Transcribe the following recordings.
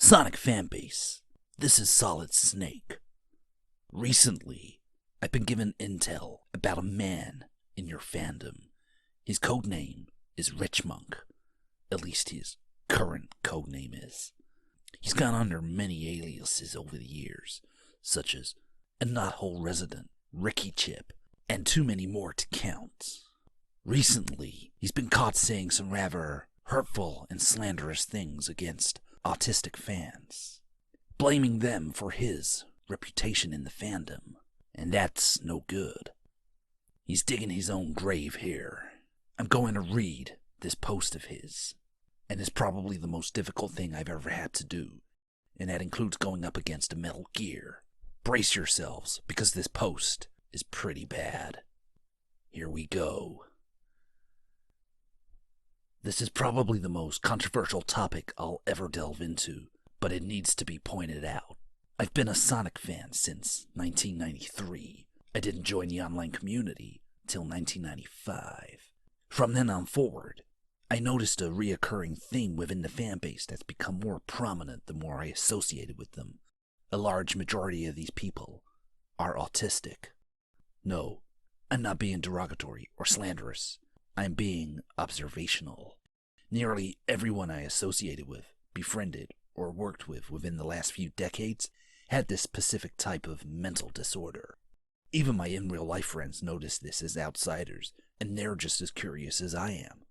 Sonic fanbase, this is Solid Snake. Recently, I've been given intel about a man in your fandom. His codename is Richmunk. At least his current codename is. He's gone under many aliases over the years, such as a Knothole resident, Ricky Chip, and too many more to count. Recently, he's been caught saying some rather hurtful and slanderous things against autistic fans, blaming them for his reputation in the fandom, and that's no good. He's digging his own grave here. I'm going to read this post of his, and it's probably the most difficult thing I've ever had to do, and that includes going up against a Metal Gear. Brace yourselves, because this post is pretty bad. Here we go. This is probably the most controversial topic I'll ever delve into, but it needs to be pointed out. I've been a Sonic fan since 1993. I didn't join the online community till 1995. From then on forward, I noticed a reoccurring theme within the fanbase that's become more prominent the more I associated with them. A large majority of these people are autistic. No, I'm not being derogatory or slanderous. I'm being observational. Nearly everyone I associated with, befriended, or worked with within the last few decades had this specific type of mental disorder. Even my in-real-life friends notice this as outsiders, and they're just as curious as I am.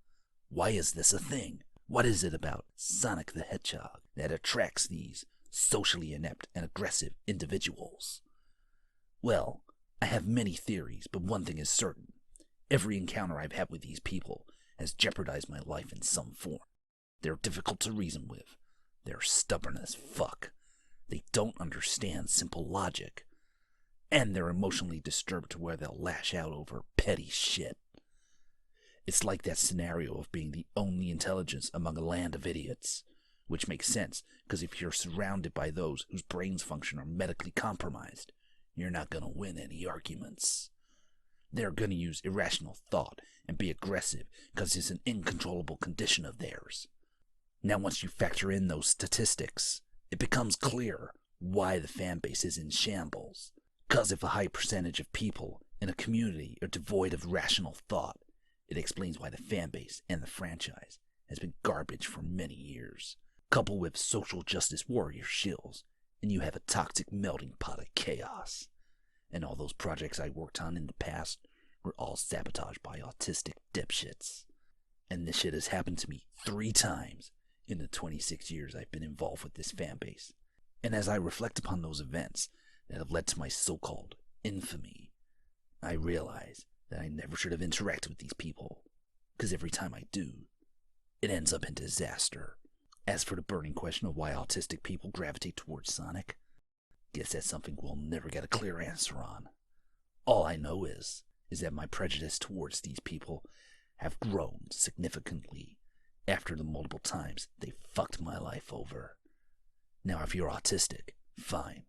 Why is this a thing? What is it about Sonic the Hedgehog that attracts these socially inept and aggressive individuals? Well, I have many theories, but one thing is certain. Every encounter I've had with these people has jeopardized my life in some form. They're difficult to reason with. They're stubborn as fuck. They don't understand simple logic. And they're emotionally disturbed to where they'll lash out over petty shit. It's like that scenario of being the only intelligence among a land of idiots. Which makes sense, because if you're surrounded by those whose brains function are medically compromised, you're not gonna win any arguments. They're gonna use irrational thought and be aggressive because it's an uncontrollable condition of theirs. Now once you factor in those statistics, it becomes clear why the fanbase is in shambles. Because if a high percentage of people in a community are devoid of rational thought, it explains why the fanbase and the franchise has been garbage for many years. Coupled with social justice warrior shills, and you have a toxic melting pot of chaos. And all those projects I worked on in the past were all sabotaged by autistic dipshits. And this shit has happened to me 3 times in the 26 years I've been involved with this fanbase. And as I reflect upon those events that have led to my so-called infamy, I realize that I never should have interacted with these people, because every time I do, it ends up in disaster. As for the burning question of why autistic people gravitate towards Sonic, guess that's something we'll never get a clear answer on. All I know is that my prejudice towards these people have grown significantly after the multiple times they fucked my life over. Now if you're autistic, fine,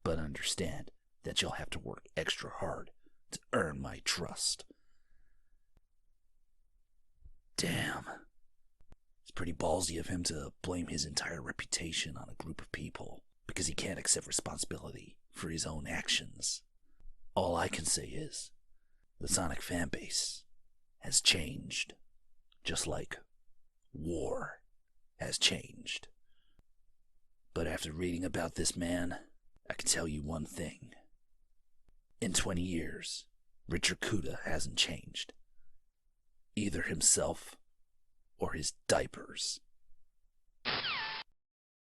but understand that you'll have to work extra hard to earn my trust. Damn. It's pretty ballsy of him to blame his entire reputation on a group of people because he can't accept responsibility for his own actions. All I can say is, the Sonic fanbase has changed, just like war has changed. But after reading about this man, I can tell you one thing. In 20 years, Richard Kuta hasn't changed. Either himself or his diapers.